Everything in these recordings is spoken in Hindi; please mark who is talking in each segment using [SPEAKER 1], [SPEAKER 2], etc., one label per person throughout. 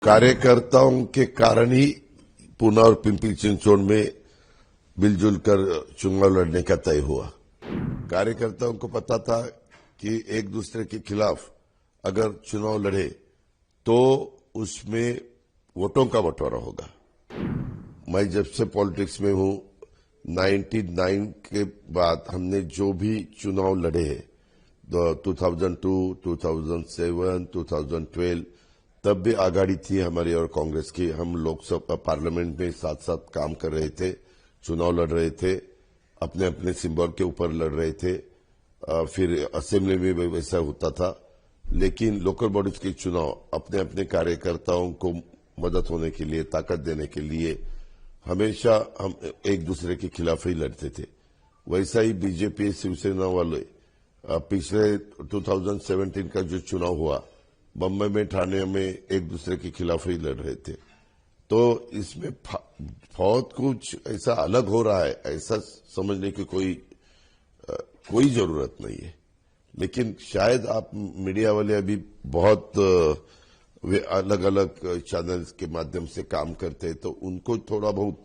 [SPEAKER 1] कार्यकर्ताओं के कारण ही पूना और पिंपरी चिंचवड़ में मिलजुल कर चुनाव लड़ने का तय हुआ। कार्यकर्ताओं को पता था कि एक दूसरे के खिलाफ अगर चुनाव लड़े तो उसमें वोटों का बंटवारा होगा। मैं जब से पॉलिटिक्स में हूं 99 के बाद हमने जो भी चुनाव लड़े हैं 2002, 2007, 2012 तब भी आघाड़ी थी हमारी और कांग्रेस की। हम लोकसभा पार्लियामेंट में साथ साथ काम कर रहे थे, चुनाव लड़ रहे थे, अपने अपने सिंबल के ऊपर लड़ रहे थे। फिर असेंबली में भी वैसा होता था। लेकिन लोकल बॉडीज के चुनाव अपने अपने कार्यकर्ताओं को मदद होने के लिए, ताकत देने के लिए हमेशा हम एक दूसरे के खिलाफ ही लड़ते थे। वैसा ही बीजेपी शिवसेना वाले पिछले 2017 का जो चुनाव हुआ बम्बई में, ठाणे में एक दूसरे के खिलाफ ही लड़ रहे थे। तो इसमें बहुत कुछ ऐसा अलग हो रहा है, ऐसा समझने की कोई जरूरत नहीं है। लेकिन शायद आप मीडिया वाले अभी बहुत वे अलग अलग चैनल्स के माध्यम से काम करते हैं, तो उनको थोड़ा बहुत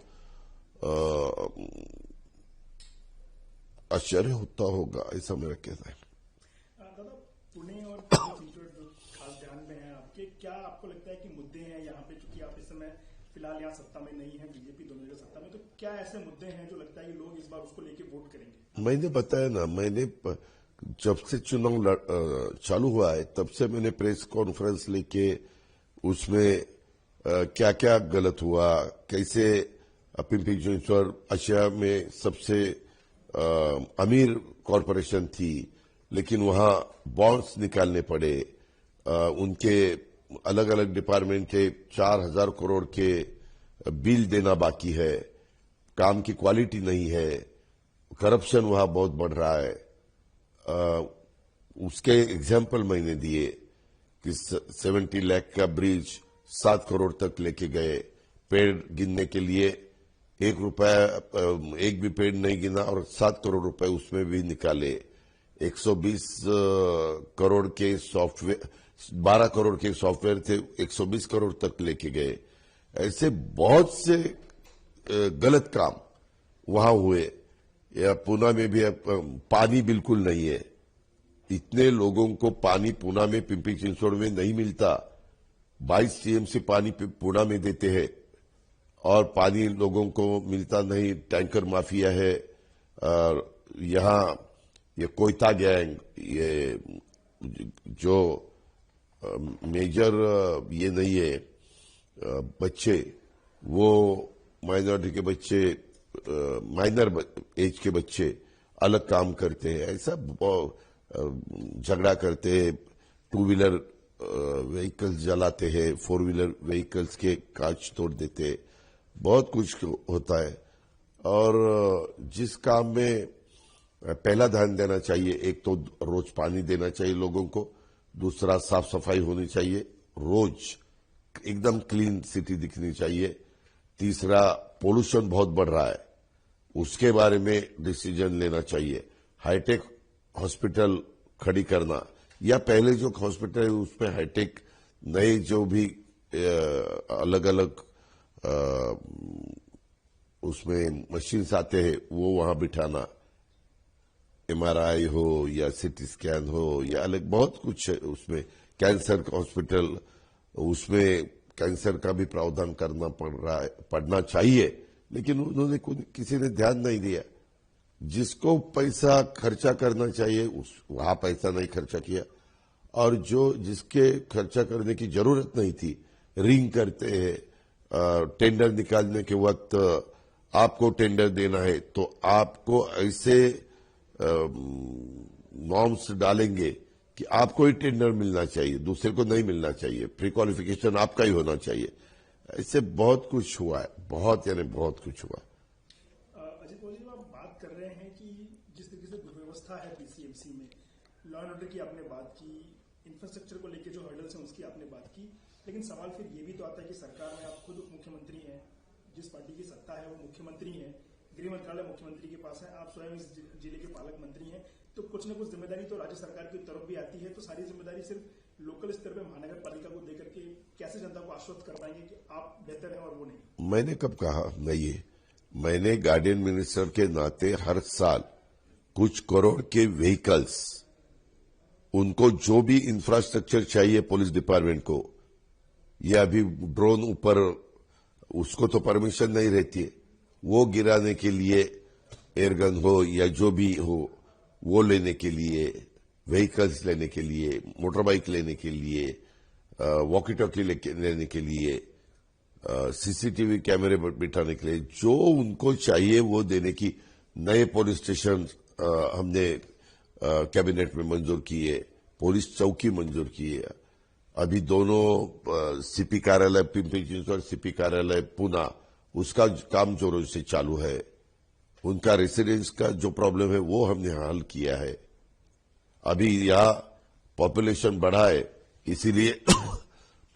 [SPEAKER 1] आश्चर्य होता होगा, ऐसा मेरा कहना है।
[SPEAKER 2] दादा, पुणे और चिंचवड़ जो खास ध्यान में है आपके, क्या आपको लगता है कि मुद्दे हैं यहाँ पे, चूंकि आप इस समय फिलहाल यहाँ सत्ता में नहीं है, बीजेपी दोनों जगह सत्ता में, तो क्या ऐसे मुद्दे हैं जो लगता है कि लोग इस बार उसको लेके वोट करेंगे? मैंने
[SPEAKER 1] बताया ना, मैंने जब से चुनाव चालू हुआ है तब से मैंने प्रेस कॉन्फ्रेंस लेके उसमें क्या क्या गलत हुआ, कैसे पिंपरी चिंचवड़ एशिया में सबसे अमीर कॉरपोरेशन थी, लेकिन वहां बॉन्ड्स निकालने पड़े, उनके अलग अलग डिपार्टमेंट के 4,000 करोड़ के बिल देना बाकी है, काम की क्वालिटी नहीं है, करप्शन वहां बहुत बढ़ रहा है। उसके एग्जाम्पल मैंने दिए कि 70 लाख का ब्रिज 7 करोड़ तक लेके गए, पेड़ गिनने के लिए एक भी पेड़ नहीं गिना और 7 करोड़ रुपए उसमें भी निकाले। 120 करोड़ के सॉफ्टवेयर, 12 करोड़ के सॉफ्टवेयर थे, 120 करोड़ तक लेके गए। ऐसे बहुत से गलत काम वहां हुए। या पूना में भी पानी बिल्कुल नहीं है, इतने लोगों को पानी पूना में, पिंपरी चिंचवड़ में नहीं मिलता। 22 टीएमसी पानी पूना में देते हैं और पानी लोगों को मिलता नहीं। टैंकर माफिया है। यहाँ ये कोयता गैंग, ये जो मेजर ये नहीं है, बच्चे वो माइनॉरिटी के बच्चे, माइनर एज के बच्चे अलग काम करते हैं, ऐसा झगड़ा करते हैं, 2 व्हीलर व्हीकल्स जलाते हैं, 4 व्हीलर व्हीकल्स के कांच तोड़ देते हैं, बहुत कुछ होता है। और जिस काम में पहला ध्यान देना चाहिए, एक तो रोज पानी देना चाहिए लोगों को, दूसरा साफ सफाई होनी चाहिए, रोज एकदम क्लीन सिटी दिखनी चाहिए, तीसरा पोल्यूशन बहुत बढ़ रहा है, उसके बारे में डिसीजन लेना चाहिए। हाईटेक हॉस्पिटल खड़ी करना, या पहले जो हॉस्पिटल है उसमें हाईटेक नए जो भी अलग अलग उसमें मशीन्स आते हैं वो वहां बिठाना, MRI हो या सिटी स्कैन हो या अलग बहुत कुछ है उसमें। कैंसर हॉस्पिटल, उसमें कैंसर का भी प्रावधान करना पड़ना चाहिए, लेकिन उन्होंने किसी ने ध्यान नहीं दिया। जिसको पैसा खर्चा करना चाहिए वहां पैसा नहीं खर्चा किया, और जिसके खर्चा करने की जरूरत नहीं थी, रिंग करते हैं। टेंडर निकालने के वक्त आपको टेंडर देना है तो आपको ऐसे नॉर्म्स डालेंगे कि आपको ही टेंडर मिलना चाहिए, दूसरे को नहीं मिलना चाहिए, प्री क्वालिफिकेशन आपका ही होना चाहिए। ऐसे बहुत कुछ हुआ है, बहुत यानी बहुत कुछ हुआ।
[SPEAKER 2] अजय जी, आप बात कर रहे हैं कि जिस तरीके से दुर्व्यवस्था है पीसीएमसी में, लॉ एंड ऑर्डर की आपने बात की, इंफ्रास्ट्रक्चर को लेकर जो हर्डल्स हैं उसकी आपने बात की, लेकिन सवाल फिर ये भी तो आता है कि सरकार में आप खुद मुख्यमंत्री हैं, जिस पार्टी की सत्ता है वो मुख्यमंत्री है, गृह मंत्रालय मुख्यमंत्री के पास है, आप स्वयं इस जिले के पालक मंत्री हैं, तो कुछ न कुछ जिम्मेदारी तो राज्य सरकार की तरफ भी आती है। तो सारी जिम्मेदारी सिर्फ लोकल स्तर पे महानगर पालिका को देकर के कैसे जनता को आश्वस्त कर पाएंगे कि आप बेहतर हैं और वो नहीं?
[SPEAKER 1] मैंने कब कहा नहीं है। मैंने गार्डियन मिनिस्टर के नाते हर साल कुछ करोड़ के व्हीकल्स, उनको जो भी इंफ्रास्ट्रक्चर चाहिए पुलिस डिपार्टमेंट को, या अभी ड्रोन ऊपर, उसको तो परमिशन नहीं रहती है, वो गिराने के लिए एयरगन हो या जो भी हो, वो लेने के लिए, व्हीकल्स लेने के लिए, मोटर बाइक लेने के लिए, वॉकी टॉकी लेने के लिए, सीसीटीवी कैमरे बिठाने के लिए, जो उनको चाहिए वो देने की नए पुलिस स्टेशन हमने कैबिनेट में मंजूर किए, पुलिस चौकी मंजूर किए। अभी दोनों सीपी कार्यालय पिंपरी चिंचवड, सीपी कार्यालय पूना, उसका काम जोरों से चालू है। उनका रेसिडेंस का जो प्रॉब्लम है वो हमने हल किया है। अभी यहां पॉपुलेशन बढ़ा है, इसीलिए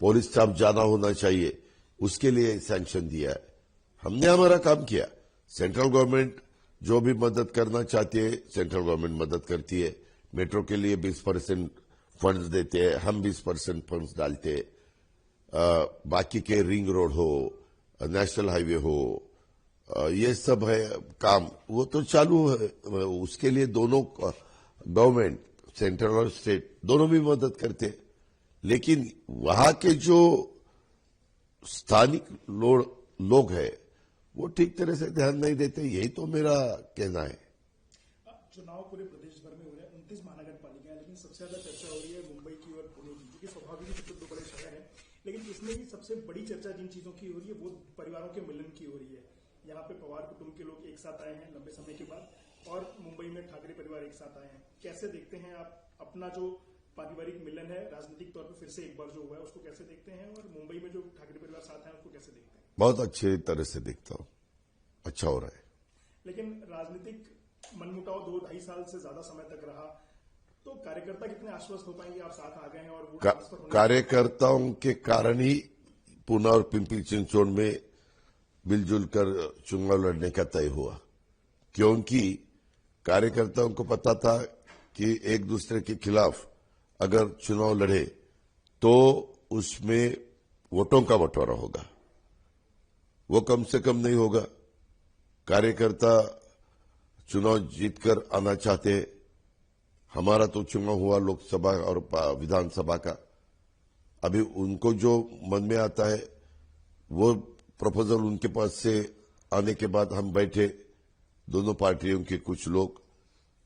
[SPEAKER 1] पुलिस स्टाफ ज्यादा होना चाहिए, उसके लिए सैंक्शन दिया है। हमने हमारा काम किया। सेंट्रल गवर्नमेंट जो भी मदद करना चाहती है, सेंट्रल गवर्नमेंट मदद करती है। मेट्रो के लिए 20% फंड्स देते हैं, हम 20% फंड्स डालते हैं। बाकी के रिंग रोड हो, नेशनल हाईवे हो, ये सब है काम, वो तो चालू है। उसके लिए दोनों गवर्नमेंट, सेंट्रल और स्टेट, दोनों भी मदद करते हैं। लेकिन वहां के जो स्थानिक लोग हैं वो ठीक तरह से ध्यान नहीं देते, यही तो मेरा कहना है।
[SPEAKER 2] चुनाव पूरे प्रदेश भर में हो रहे हैं, 29 महानगर पालिका है, लेकिन सबसे ज्यादा चर्चा हो रही है मुंबई की और पुणे की, क्योंकि स्वाभाविक रूप से दो बड़े शहर हैं। लेकिन इसमें भी सबसे बड़ी चर्चा जिन चीजों की हो रही है वो परिवारों के मिलन की हो रही है। यहाँ पे पवार कुटुंब के लोग एक साथ आए हैं लंबे समय के बाद, और मुंबई में ठाकरे परिवार एक साथ आए हैं। कैसे देखते हैं आप अपना जो पारिवारिक मिलन है राजनीतिक तौर पर फिर से एक बार जो हुआ है, उसको कैसे देखते हैं? और मुंबई में जो ठाकरे परिवार साथ हैं उसको कैसे देखते हैं?
[SPEAKER 1] बहुत अच्छी तरह से देखता हूं, अच्छा हो रहा है।
[SPEAKER 2] लेकिन राजनीतिक मनमुटाव 2-2.5 साल से ज्यादा समय तक रहा, तो कार्यकर्ता कितने आश्वस्त हो पाएंगे आप साथ आ गए हैं और वो ट्रांसफर होने
[SPEAKER 1] कार्यकर्ताओं के कारण ही पूना और पिंपरी चिंचवड में मिलजुल कर चुनाव लड़ने का तय हुआ। क्योंकि कार्यकर्ताओं को पता था कि एक दूसरे के खिलाफ अगर चुनाव लड़े तो उसमें वोटों का बंटवारा होगा, वो कम से कम नहीं होगा। कार्यकर्ता चुनाव जीतकर आना चाहते हैं। हमारा तो चुनाव हुआ लोकसभा और विधानसभा का। अभी उनको जो मन में आता है वो प्रपोजल उनके पास से आने के बाद हम बैठे, दोनों पार्टियों के कुछ लोग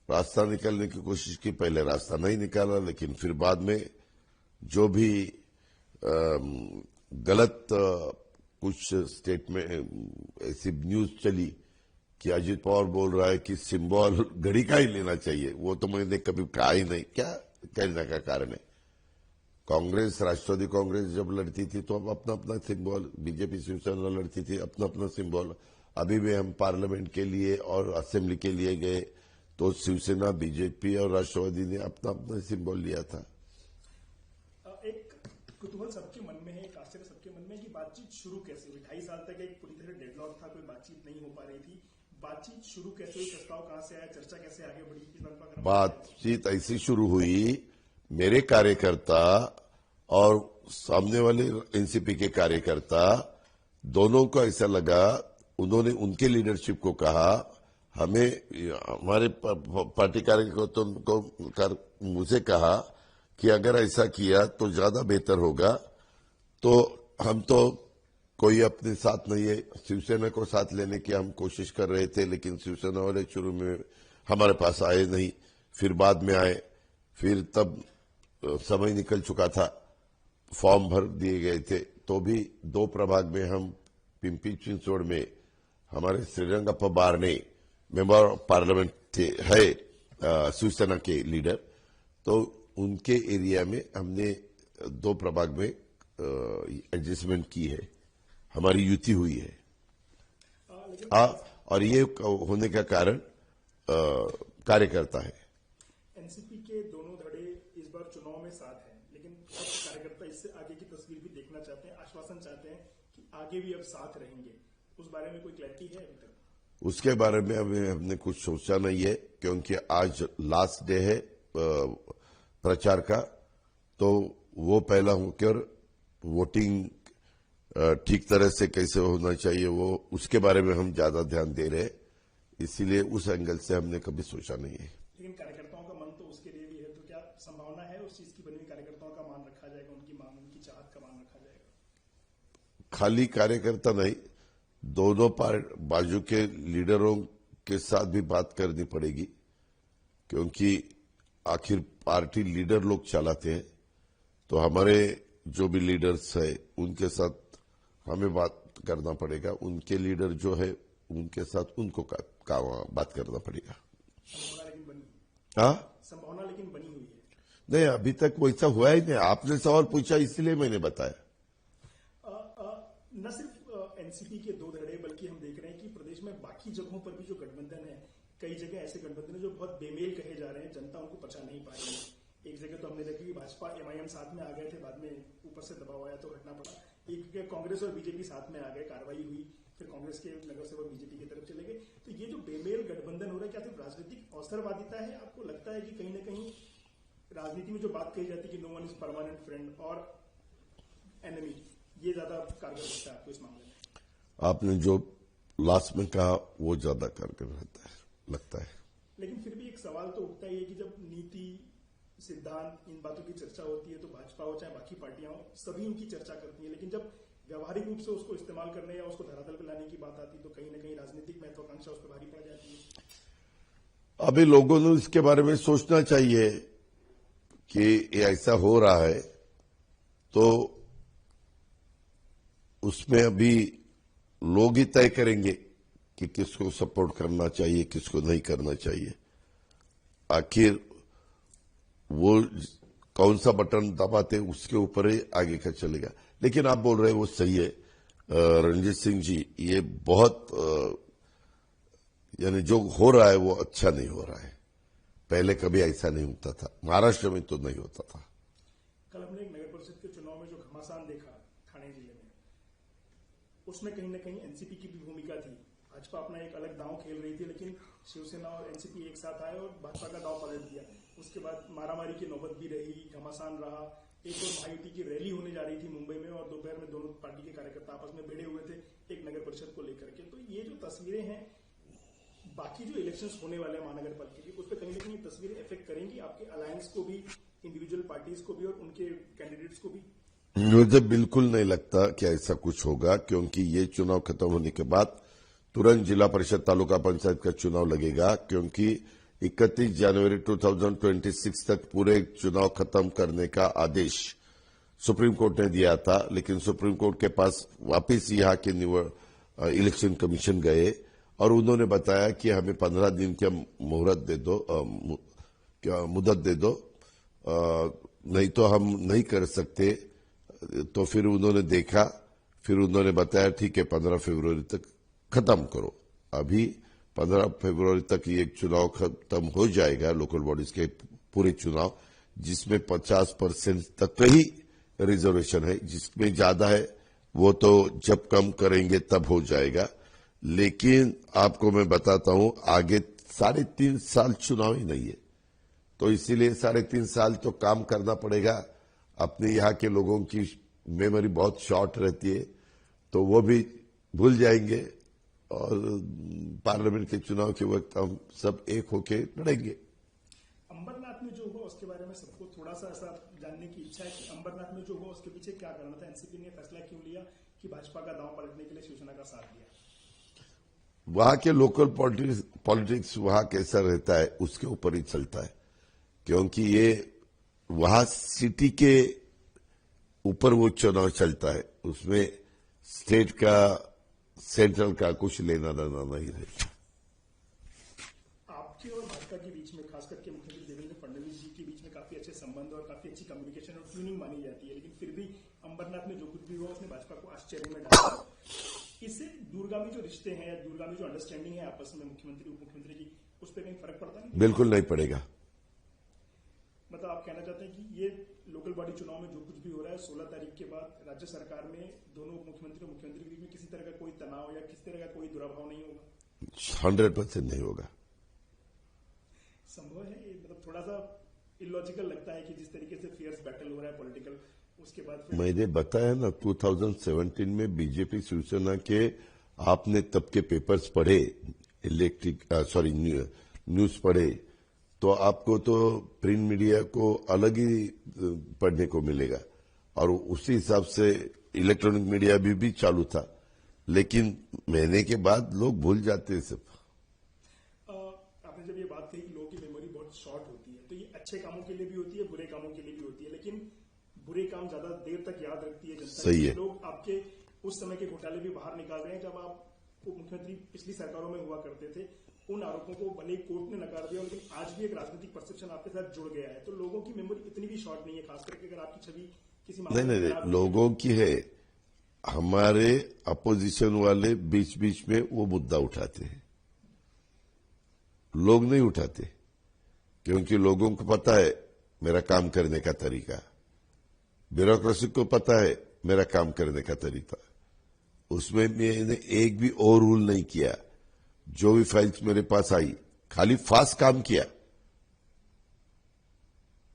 [SPEAKER 1] रास्ता निकालने की कोशिश की। पहले रास्ता नहीं निकाला, लेकिन फिर बाद में जो भी गलत कुछ स्टेट में ऐसी न्यूज चली कि अजित पवार बोल रहा है कि सिंबल घड़ी का ही लेना चाहिए, वो तो मैंने कभी कहा ही नहीं। क्या कहने का कारण है? कांग्रेस, राष्ट्रवादी कांग्रेस जब लड़ती थी तो अब अपना अपना सिंबल, बीजेपी शिवसेना लड़ती थी अपना अपना सिंबल। अभी भी हम पार्लियामेंट के लिए और असेंबली के लिए गए तो शिवसेना, बीजेपी और राष्ट्रवादी ने अपना अपना सिंबल लिया था।
[SPEAKER 2] एक कुतूहल सबके मन में है, एक आश्चर्य सबके मन में कि बातचीत शुरू कैसे हुई? 2.5 साल तक एक पूरी तरह डेडलॉक था, कोई बातचीत नहीं हो पा रही थी। बातचीत शुरू कैसे हुई? प्रस्ताव कहां से आया? चर्चा कैसे आगे बढ़ी?
[SPEAKER 1] बातचीत ऐसी शुरू हुई, मेरे कार्यकर्ता और सामने वाले एनसीपी के कार्यकर्ता दोनों को ऐसा लगा, उन्होंने उनके लीडरशिप को कहा, हमें हमारे पार्टी कार्यकर्ताओं को मुझे कहा कि अगर ऐसा किया तो ज्यादा बेहतर होगा। तो हम तो कोई अपने साथ नहीं है, शिवसेना को साथ लेने की हम कोशिश कर रहे थे, लेकिन शिवसेना वाले शुरू में हमारे पास आए नहीं, फिर बाद में आए। फिर तब समय निकल चुका था, फॉर्म भर दिए गए थे, तो भी 2 प्रभाग में हम पिंपरी चिंचवड में हमारे श्रीरंगप्पा बारने मेंबर ऑफ पार्लियामेंट थे, है शिवसेना के लीडर, तो उनके एरिया में हमने 2 प्रभाग में एडजस्टमेंट की है, हमारी युति हुई है। और ये होने का कारण कार्यकर्ता है।
[SPEAKER 2] एनसीपी के दोनों धड़े इस बार चुनाव में साथ हैं, लेकिन कार्यकर्ता इससे आगे की तस्वीर भी देखना चाहते हैं, आश्वासन चाहते हैं कि आगे भी अब साथ रहेंगे। उस बारे में कोई क्लैरिटी है अभी तक?
[SPEAKER 1] उसके बारे में अभी हमने कुछ सोचा नहीं है, क्योंकि आज लास्ट डे है प्रचार का, तो वो पहला होकर वोटिंग ठीक तरह से कैसे होना चाहिए वो उसके बारे में हम ज्यादा ध्यान दे रहे हैं, इसीलिए उस एंगल से हमने कभी सोचा नहीं है।
[SPEAKER 2] लेकिन कार्यकर्ताओं का मन तो उसके लिए भी है, तो क्या संभावना है उस चीज की बनी हुई कार्यकर्ताओं का मान रखा जाएगा, उनकी मांग उनकी चाहत का मान रखा जाएगा?
[SPEAKER 1] खाली कार्यकर्ता नहीं, दोनों बाजू के लीडरों के साथ भी बात करनी पड़ेगी, क्योंकि आखिर पार्टी लीडर लोग चलाते हैं। तो हमारे जो भी लीडर्स है उनके साथ हमें बात करना पड़ेगा, उनके लीडर जो है उनके साथ उनको बात करना पड़ेगा।
[SPEAKER 2] संभावना लेकिन बनी,
[SPEAKER 1] हाँ
[SPEAKER 2] संभावना लेकिन बनी हुई है।
[SPEAKER 1] नहीं, अभी तक वैसा हुआ ही नहीं। आपने सवाल पूछा इसलिए मैंने बताया।
[SPEAKER 2] न सिर्फ एनसीपी के दो धड़े, बल्कि हम देख रहे हैं कि प्रदेश में बाकी जगहों पर भी जो गठबंधन है, कई जगह ऐसे गठबंधन है जो बहुत बेमेल कहे जा रहे हैं, जनता उनको पचा नहीं पा रही है। एक जगह तो हमने देखा कि भाजपा एमआईएम साथ में आ गए थे, बाद में ऊपर से दबाव आया तो हटना पड़ा। एक जगह कांग्रेस और बीजेपी साथ में आ गए, कार्रवाई हुई, फिर कांग्रेस के नगर सेवक बीजेपी की तरफ चले गए। तो ये जो बेमेल गठबंधन हो रहा है, क्या सिर्फ राजनीतिक अवसरवादिता है? आपको लगता है कि कहीं ना कहीं राजनीति में जो बात कही जाती है कि no one is permanent friend और एनिमी, ये ज्यादा कारगर होता है आपको इस मामले में?
[SPEAKER 1] आपने जो लास्ट में कहा वो ज्यादा कारगर रहता है, लगता है।
[SPEAKER 2] लेकिन फिर भी एक सवाल तो उठता ही है कि जब नीति, सिद्धांत, इन बातों की चर्चा होती है तो भाजपा हो चाहे बाकी पार्टियां हो, सभी इनकी चर्चा करती हैं, लेकिन जब व्यवहारिक रूप से उसको इस्तेमाल करने या उसको धरातल पर लाने की बात आती तो कहीं ना कहीं राजनीतिक महत्वाकांक्षा उस पर भारी पड़ जाती है।
[SPEAKER 1] अभी लोगों ने इसके बारे में सोचना चाहिए कि ये ऐसा हो रहा है, तो उसमें अभी लोग ही तय करेंगे कि किसको सपोर्ट करना चाहिए, किसको नहीं करना चाहिए। आखिर वो कौन सा बटन दबाते उसके ऊपर ही आगे का चलेगा। लेकिन आप बोल रहे हैं वो सही है रणजीत सिंह जी, ये बहुत यानी जो हो रहा है वो अच्छा नहीं हो रहा है। पहले कभी ऐसा नहीं होता था, महाराष्ट्र में तो नहीं होता था।
[SPEAKER 2] कल हमने एक नगर परिषद के चुनाव में जो घमासान देखा ठाणे जिले में, उसमें कहीं ना कहीं एनसीपी की भी भूमिका थी। भाजपा अपना एक अलग दांव खेल रही थी, लेकिन शिवसेना और एनसीपी एक साथ आए और भाजपा का दांव पलट दिया। उसके बाद मारामारी की नौबत भी रही, घमासान रहा। एक और महायुति की रैली होने जा रही थी मुंबई में और दोपहर में दोनों पार्टी के कार्यकर्ता आपस में भिड़े हुए थे एक नगर परिषद को लेकर के। तो ये जो तस्वीरें हैं, बाकी जो इलेक्शंस होने वाले हैं महानगर पालिका की, उस पर कहीं ना कहीं तस्वीरें इफेक्ट करेंगी आपके अलायंस को भी, इंडिविजुअल पार्टीज को भी और उनके कैंडिडेट्स को भी?
[SPEAKER 1] मुझे बिल्कुल नहीं लगता कि ऐसा कुछ होगा, क्योंकि ये चुनाव खत्म होने के बाद तुरंत जिला परिषद तालुका पंचायत का चुनाव लगेगा, क्योंकि 31 जनवरी 2026 तक पूरे चुनाव खत्म करने का आदेश सुप्रीम कोर्ट ने दिया था। लेकिन सुप्रीम कोर्ट के पास वापस यहाँ के इलेक्शन कमीशन गए और उन्होंने बताया कि हमें 15 दिन की मुहूर्त दे दो, मुदत दे दो, नहीं तो हम नहीं कर सकते। तो फिर उन्होंने देखा, फिर उन्होंने बताया ठीक है 15 फरवरी तक खत्म करो। अभी 15 फरवरी तक ये चुनाव खत्म हो जाएगा, लोकल बॉडीज के पूरे चुनाव, जिसमें 50% तक ही रिजर्वेशन है। जिसमें ज्यादा है वो तो जब कम करेंगे तब हो जाएगा। लेकिन आपको मैं बताता हूं, आगे 3.5 साल चुनाव ही नहीं है, तो इसीलिए 3.5 साल तो काम करना पड़ेगा। अपने यहाँ के लोगों की मेमोरी बहुत शॉर्ट रहती है, तो वो भी भूल जाएंगे और पार्लियामेंट के चुनाव के वक्त हम सब एक होके लड़ेंगे।
[SPEAKER 2] अंबरनाथ में जो हुआ उसके बारे में सबको थोड़ा सा ऐसा जानने की इच्छा है कि अंबरनाथ में जो हुआ उसके पीछे क्या करना था? एनसीपी ने फैसला क्यों लिया कि भाजपा का दांव पलटने के लिए शिवसेना का साथ दिया?
[SPEAKER 1] वहां के लोकल पॉलिटिक्स वहां कैसा रहता है उसके ऊपर ही चलता है, क्योंकि ये वहां सिटी के ऊपर वो चुनाव चलता है, उसमें स्टेट का, सेंट्रल का कुछ लेना देना नहीं रहता।
[SPEAKER 2] आपके और भाजपा के बीच में, खास करके मुख्यमंत्री देवेंद्र फडणवीस जी के बीच में काफी अच्छे संबंध और काफी अच्छी कम्युनिकेशन और ट्यूनिंग मानी जाती है, लेकिन फिर भी अंबरनाथ में जो कुछ भी हुआ उसने भाजपा को आश्चर्य में डाला। इससे दूरगामी जो रिश्ते हैं या दूरगामी जो अंडरस्टैंडिंग है आपस में मुख्यमंत्री उप मुख्यमंत्री की, उस पर कहीं फर्क पड़ता नहीं?
[SPEAKER 1] बिल्कुल नहीं पड़ेगा।
[SPEAKER 2] मतलब आप कहना चाहते हैं कि ये लोकल बॉडी चुनाव में जो कुछ भी हो रहा है 16 तारीख के बाद राज्य सरकार में दोनों मुख्यमंत्री और मुख्यमंत्री के बीच में किसी तरह का कोई तनाव या किसी तरह का कोई दुराभाव नहीं होगा?
[SPEAKER 1] 100% नहीं होगा।
[SPEAKER 2] संभव है ये? मतलब थोड़ा सा इलॉजिकल लगता है कि जिस तरीके से फियर्स बैटल हो रहा है पॉलिटिकल, उसके बाद फिर
[SPEAKER 1] मैंने बताया ना 2017 में बीजेपी शिवसेना के आपने तब के पेपर्स पढ़े, न्यूज पढ़े, तो आपको तो प्रिंट मीडिया को अलग ही पढ़ने को मिलेगा और उसी हिसाब से इलेक्ट्रॉनिक मीडिया भी चालू था, लेकिन महीने के बाद लोग भूल जाते हैं सब।
[SPEAKER 2] आपने जब ये बात कही कि लोगों की मेमोरी बहुत शॉर्ट होती है, तो ये अच्छे कामों के लिए भी होती है, बुरे कामों के लिए भी होती है, लेकिन बुरे काम ज्यादा देर तक याद रखती है जनता।
[SPEAKER 1] सही है।
[SPEAKER 2] लोग आपके उस समय के घोटाले भी बाहर निकाल रहे हैं जब आप उप मुख्यमंत्री पिछली सरकारों में हुआ करते थे। उन आरोपों को भले ही कोर्ट ने नकार दिया, लेकिन आज भी एक राजनीतिक परसेप्शन आपके साथ जुड़ गया है, तो लोगों की मेमोरी इतनी भी शॉर्ट नहीं है, खास करके अगर आपकी छवि किसी मामले में
[SPEAKER 1] नहीं,
[SPEAKER 2] खराब हुई है।
[SPEAKER 1] लोगों की है। हमारे अपोजिशन वाले बीच बीच में वो मुद्दा उठाते हैं, लोग नहीं उठाते, क्योंकि लोगों को पता है मेरा काम करने का तरीका, ब्यूरोक्रेसी को पता है मेरा काम करने का तरीका। उसमें मैंने एक भी और रूल नहीं किया। जो भी फाइल्स मेरे पास आई, खाली फास्ट काम किया।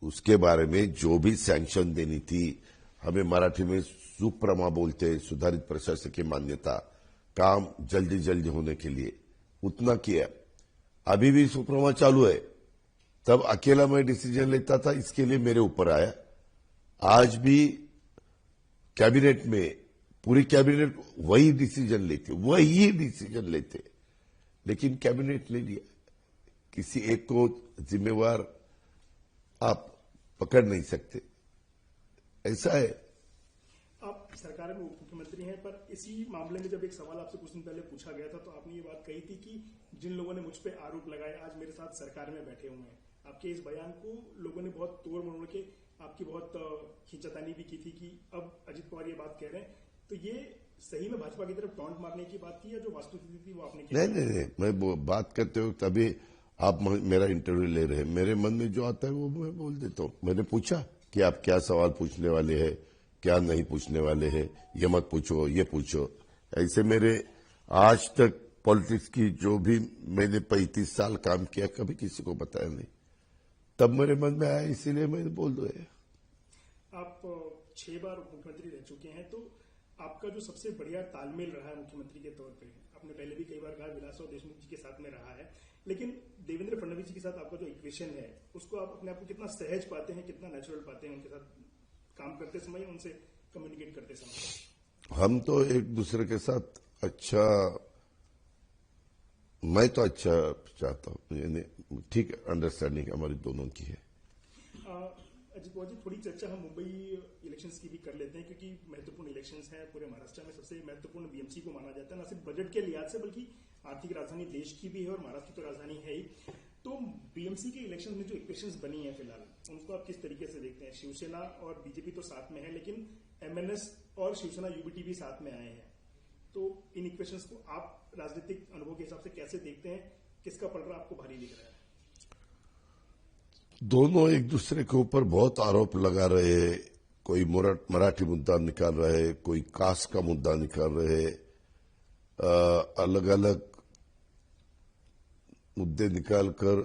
[SPEAKER 1] उसके बारे में जो भी सैंक्शन देनी थी, हमें मराठी में सुप्रमा बोलते हैं, सुधारित प्रशासकीय मान्यता, काम जल्दी जल्दी होने के लिए उतना किया। अभी भी सुप्रमा चालू है। तब अकेला मैं डिसीजन लेता था, इसके लिए मेरे ऊपर आया। आज भी कैबिनेट में पूरी कैबिनेट वही डिसीजन लेते, लेकिन कैबिनेट ले लिया। किसी एक को जिम्मेवार आप पकड़ नहीं सकते, ऐसा है।
[SPEAKER 2] आप सरकार में उप मुख्यमंत्री हैं, पर इसी मामले में जब एक सवाल आपसे कुछ दिन पहले पूछा गया था, तो आपने ये बात कही थी कि जिन लोगों ने मुझ पे आरोप लगाए आज मेरे साथ सरकार में बैठे हुए हैं। आपके इस बयान को लोगों ने बहुत तोड़ मरोड़ के आपकी बहुत खींचातानी भी की थी कि अब अजित पवार ये बात कह रहे हैं, तो ये सही में भाजपा की तरफ टॉन्ट मारने की बात थी या जो वस्तुस्थिति थी वो आपने की?
[SPEAKER 1] नहीं, मैं बात करते हो तभी आप मेरा इंटरव्यू ले रहे हैं। मेरे मन में जो आता है वो मैं बोल देता हूं। मैंने पूछा कि आप क्या सवाल पूछने वाले हैं, क्या नहीं पूछने वाले हैं, ये मत पूछो, ये पूछो। ऐसे मेरे आज तक पॉलिटिक्स की जो भी मैंने 35 साल काम किया, कभी किसी को बताया नहीं। तब मेरे मन में आया, इसीलिए मैंने बोल दिया।
[SPEAKER 2] आप 6 बार उप मुख्यमंत्री रह चुके हैं, तो आपका जो सबसे बढ़िया तालमेल रहा है मुख्यमंत्री के तौर पे, आपने पहले भी कई बार कहा विलासराव देशमुख जी के साथ में रहा है, लेकिन देवेंद्र फडणवीस जी के साथ आपका जो इक्वेशन है, उसको आप अपने आप को कितना सहज पाते हैं, कितना नेचुरल पाते हैं उनके साथ काम करते समय, उनसे कम्युनिकेट करते समय?
[SPEAKER 1] हम तो एक दूसरे के साथ अच्छा, मैं तो अच्छा चाहता हूं, यानी ठीक अंडरस्टैंडिंग हमारी दोनों की है।
[SPEAKER 2] अजित पवार जी, थोड़ी चर्चा हम मुंबई इलेक्शंस की भी कर लेते हैं, क्योंकि महत्वपूर्ण इलेक्शंस हैं। पूरे महाराष्ट्र में सबसे महत्वपूर्ण बीएमसी को माना जाता है, न सिर्फ बजट के लिहाज से बल्कि आर्थिक राजधानी देश की भी है और महाराष्ट्र की तो राजधानी है ही। तो बीएमसी के इलेक्शन में जो इक्वेशंस बनी है फिलहाल, उनको आप किस तरीके से देखते हैं? शिवसेना और बीजेपी तो साथ में है, लेकिन एमएनएस और शिवसेना यूबीटी भी साथ में आए हैं, तो इन इक्वेशंस को आप राजनीतिक अनुभव के हिसाब से कैसे देखते हैं? किसका पलड़ा आपको भारी दिख रहा है?
[SPEAKER 1] दोनों एक दूसरे के ऊपर बहुत आरोप लगा रहे हैं। कोई मराठी मुद्दा निकाल रहे हैं, कोई कास्ट का मुद्दा निकाल रहे हैं, अलग अलग मुद्दे निकालकर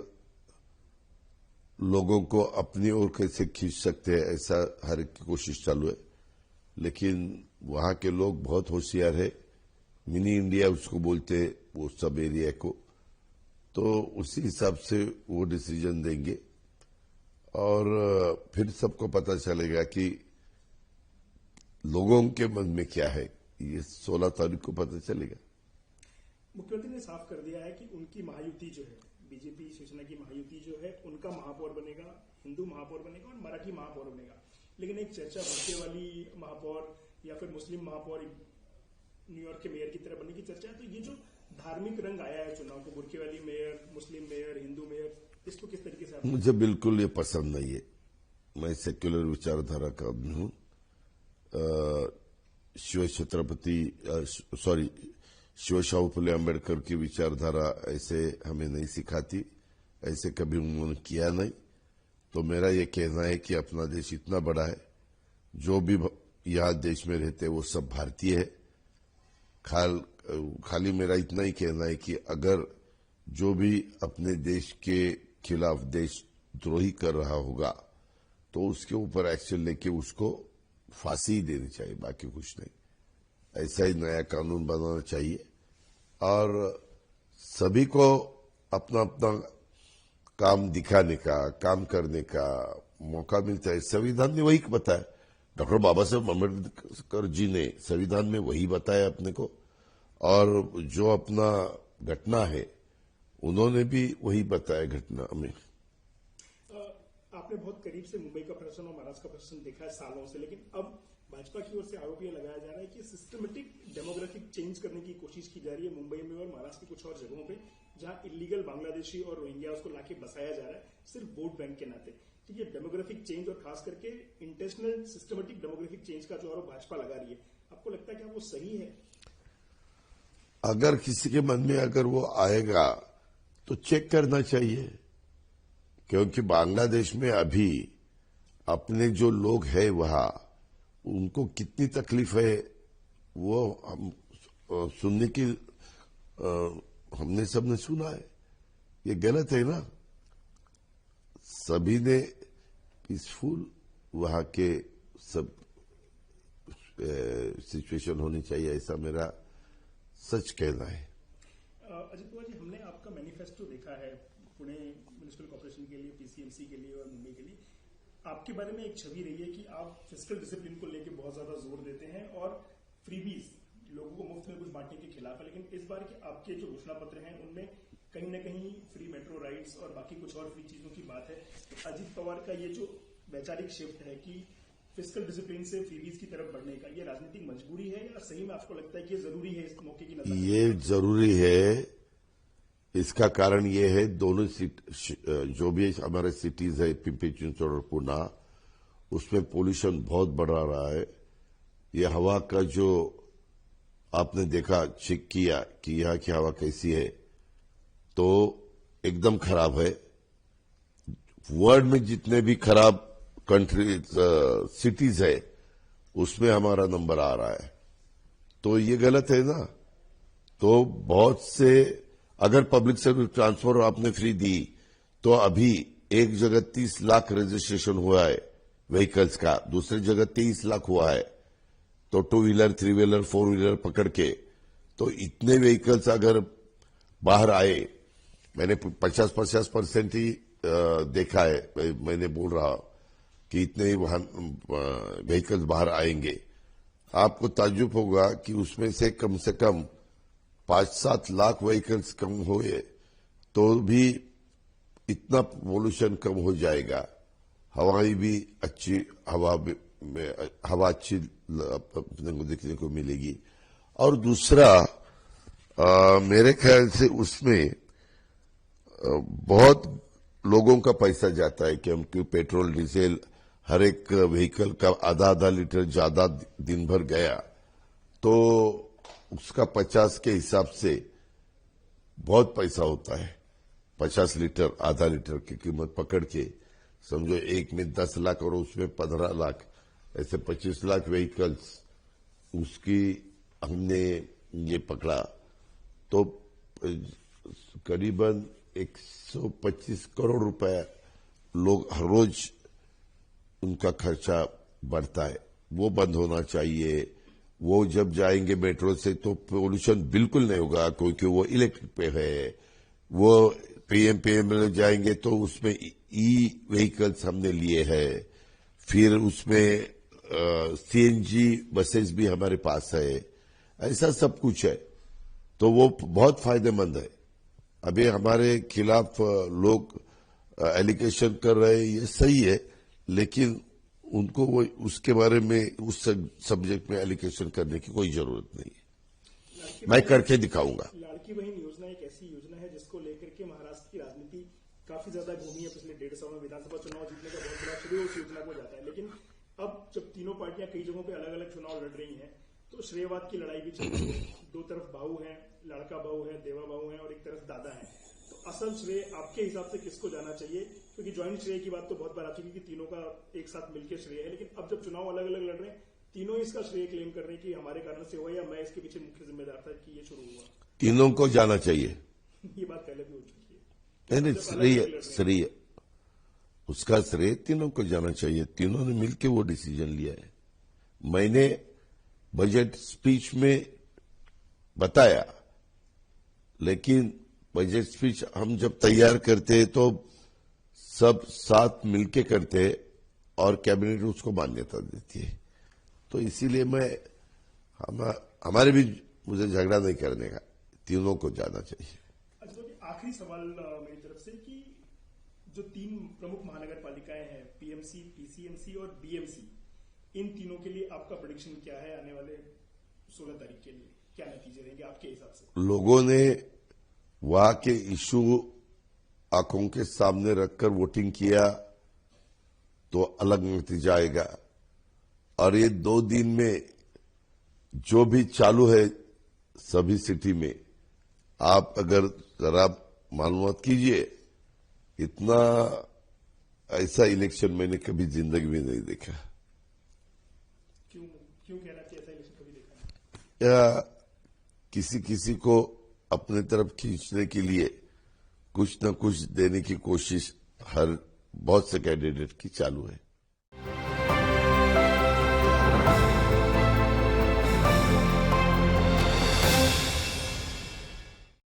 [SPEAKER 1] लोगों को अपनी ओर कैसे खींच सकते हैं, ऐसा हर एक की कोशिश चालू है। लेकिन वहां के लोग बहुत होशियार है, मिनी इंडिया उसको बोलते हैं, वो सब एरिया को, तो उसी हिसाब से वो डिसीजन देंगे और फिर सबको पता चलेगा कि लोगों के मन में क्या है। ये 16 तारीख को पता चलेगा।
[SPEAKER 2] मुख्यमंत्री ने साफ कर दिया है कि उनकी महायुति जो है, बीजेपी शिवसेना की महायुति जो है, उनका महापौर बनेगा, हिंदू महापौर बनेगा और मराठी महापौर बनेगा। लेकिन एक चर्चा भुटके वाली महापौर या फिर मुस्लिम महापौर न्यूयॉर्क के मेयर की तरह बनने की चर्चा है। तो ये जो धार्मिक रंग आया है चुनाव को, बुरके वाली मेयर, मुस्लिम मेयर, हिंदू मेयर, इसको किस तरीके से?
[SPEAKER 1] मुझे बिल्कुल ये पसंद नहीं है। मैं सेक्युलर विचारधारा का आदमी हूं। शिव शाहू फुले अम्बेडकर की विचारधारा ऐसे हमें नहीं सिखाती, ऐसे कभी उन्होंने किया नहीं। तो मेरा ये कहना है कि अपना देश इतना बड़ा है, जो भी यहाँ देश में रहते वो सब भारतीय है। खाली मेरा इतना ही कहना है कि अगर जो भी अपने देश के खिलाफ, देश द्रोही कर रहा होगा तो उसके ऊपर एक्शन लेके उसको फांसी ही देनी चाहिए, बाकी कुछ नहीं। ऐसा ही नया कानून बनाना चाहिए और सभी को अपना अपना काम दिखाने का, काम करने का मौका मिलता है। संविधान ने वही बताया, डॉक्टर बाबा साहब अम्बेडकर जी ने संविधान में वही बताया अपने को, और जो अपना घटना है उन्होंने भी वही बताया घटना में।
[SPEAKER 2] आपने बहुत करीब से मुंबई का प्रशासन और महाराष्ट्र का प्रशासन देखा है सालों से, लेकिन अब भाजपा की ओर से आरोप यह लगाया जा रहा है कि सिस्टमेटिक डेमोग्राफिक चेंज करने की कोशिश की जा रही है मुंबई में और महाराष्ट्र की कुछ और जगहों पे, जहां इलीगल बांग्लादेशी और रोहिंग्या उसको लाके बसाया जा रहा है सिर्फ वोट बैंक के नाते। तो ये डेमोग्राफिक चेंज और खास करके इंटेंशनल सिस्टमेटिक डेमोग्राफिक चेंज का जो आरोप भाजपा लगा रही है, आपको लगता है कि वो सही है?
[SPEAKER 1] अगर किसी के मन में अगर वो आएगा तो चेक करना चाहिए, क्योंकि बांग्लादेश में अभी अपने जो लोग हैं वहां उनको कितनी तकलीफ है वो हम सुनने की हमने सबने सुना है। ये गलत है ना। सभी ने पीसफुल वहां के सब सिचुएशन होनी चाहिए, ऐसा मेरा सच कहना है।
[SPEAKER 2] अजित पवार जी, हमने आपका मैनिफेस्टो देखा है पुणे म्युनिसिपल कॉर्पोरेशन के लिए, पीसीएमसी के लिए और मुंबई के लिए। आपके बारे में एक छवि रही है कि आप फिस्कल डिसिप्लिन को लेकर बहुत ज्यादा जोर देते हैं और फ्रीबीज, लोगों को मुफ्त में कुछ बांटने के खिलाफ है। लेकिन इस बार के आपके जो घोषणा पत्र हैं उनमें कहीं ना कहीं फ्री मेट्रो राइड्स और बाकी कुछ और फ्री चीजों की बात है। तो अजित पवार का ये जो वैचारिक शिफ्ट है कि फिस्कल डिसिप्लिन से फ्रीबीज की तरफ बढ़ने का, ये राजनीतिक मजबूरी है या सही में आपको लगता है कि ये जरूरी है इस मौके की नजर?
[SPEAKER 1] ये जरूरी है। इसका कारण ये है, दोनों जो भी हमारे सिटीज है पिंपरी चिंचवड और पुणे, उसमें पोल्यूशन बहुत बढ़ रहा है। ये हवा का जो आपने देखा, चेक किया कि यहाँ की हवा कैसी है, तो एकदम खराब है। वर्ल्ड में जितने भी खराब कंट्री सिटीज है उसमें हमारा नंबर आ रहा है, तो ये गलत है ना। तो बहुत से, अगर पब्लिक सर्विस ट्रांसफर आपने फ्री दी तो अभी एक जगह 30 लाख रजिस्ट्रेशन हुआ है व्हीकल्स का, दूसरी जगह 23 लाख हुआ है। तो 2 व्हीलर, 3 व्हीलर, 4 व्हीलर पकड़ के तो इतने व्हीकल्स अगर बाहर आए, मैंने 50% ही देखा है। मैंने बोल रहा कि इतने वाहन व्हीकल्स बाहर आएंगे, आपको ताज्जुब होगा कि उसमें से कम 5-7 लाख व्हीकल्स कम हुए तो भी इतना पोल्यूशन कम हो जाएगा। हवाई भी अच्छी, हवा अच्छी अपने को देखने को मिलेगी। और दूसरा, मेरे ख्याल से उसमें बहुत लोगों का पैसा जाता है, क्योंकि पेट्रोल डीजल हर एक व्हीकल का आधा लीटर ज्यादा दिन भर गया तो उसका 50 के हिसाब से बहुत पैसा होता है। 50 लीटर, आधा लीटर की कीमत पकड़ के समझो, एक में 10 लाख और उसमें 15 लाख, ऐसे 25 लाख व्हीकल्स उसकी हमने ये पकड़ा तो करीबन 125 करोड़ रुपए लोग हर रोज उनका खर्चा बढ़ता है। वो बंद होना चाहिए। वो जब जाएंगे मेट्रो से तो पोल्यूशन बिल्कुल नहीं होगा, क्योंकि वो इलेक्ट्रिक पे है। वो पीएम में जाएंगे तो उसमें ई व्हीकल्स हमने लिए हैं। फिर उसमें सीएनजी बसेस भी हमारे पास है। ऐसा सब कुछ है, तो वो बहुत फायदेमंद है। अभी हमारे खिलाफ लोग एलिगेशन कर रहे हैं, ये सही है, लेकिन उनको वो उसके बारे में, उस सब्जेक्ट में एलिगेशन करने की कोई जरूरत नहीं है। मैं करके दिखाऊंगा।
[SPEAKER 2] लाड़की बहन योजना एक ऐसी योजना है जिसको लेकर के महाराष्ट्र की राजनीति काफी ज्यादा घूमी है पिछले 1.5 साल में। विधानसभा चुनाव जीतने का बहुत बड़ा श्रेय उस योजना को जाता है, लेकिन अब जब तीनों पार्टियां कई जगहों पे अलग अलग चुनाव लड़ रही हैं तो श्रेयवाद की लड़ाई भी चल रही है। दो तरफ बहू है, लड़का बहू है, देवा बहू है और एक तरफ दादा है। तो असल श्रेय आपके हिसाब से किसको जाना चाहिए? क्योंकि ज्वाइंट श्रेय की बात तो बहुत बार आ चुकी है कि तीनों का एक साथ मिलकर श्रेय है, लेकिन अब जब चुनाव अलग अलग लड़ रहे हैं, तीनों इसका श्रेय क्लेम कर रहे हैं कि हमारे कारण से हुआ या मैं इसके पीछे मुख्य जिम्मेदार था कि ये शुरू हुआ।
[SPEAKER 1] तीनों को जाना चाहिए।
[SPEAKER 2] ये बात पहले भी हो चुकी है।
[SPEAKER 1] नहीं, श्रेय उसका श्रेय तीनों को जाना चाहिए। तीनों ने मिलकर वो डिसीजन लिया है। मैंने बजट स्पीच में बताया, लेकिन बजट स्पीच हम जब तैयार करते हैं तो सब साथ मिलके करते हैं और कैबिनेट उसको मान्यता देती है। तो इसीलिए हमारे बीच मुझे झगड़ा नहीं करने का, तीनों को जाना चाहिए।
[SPEAKER 2] अच्छा, तो आखिरी सवाल मेरी तरफ से कि जो 3 प्रमुख महानगर पालिकाएं हैं, पीएमसी, पीसीएमसी और बीएमसी, इन तीनों के लिए आपका प्रेडिक्शन क्या है आने वाले 16 तारीख के लिए? क्या नतीजे रहेंगे आपके हिसाब से?
[SPEAKER 1] लोगों ने वहां के इशू आंखों के सामने रखकर वोटिंग किया तो अलग नतीजा आएगा। और ये 2 दिन में जो भी चालू है सभी सिटी में, आप अगर जरा मालूमात कीजिए, इतना ऐसा इलेक्शन मैंने कभी जिंदगी में नहीं देखा।
[SPEAKER 2] क्यों कहना चाहिए ऐसा इलेक्शन कभी देखा?
[SPEAKER 1] या किसी किसी को अपने तरफ खींचने के लिए कुछ न कुछ देने की कोशिश हर बहुत से कैंडिडेट की चालू है।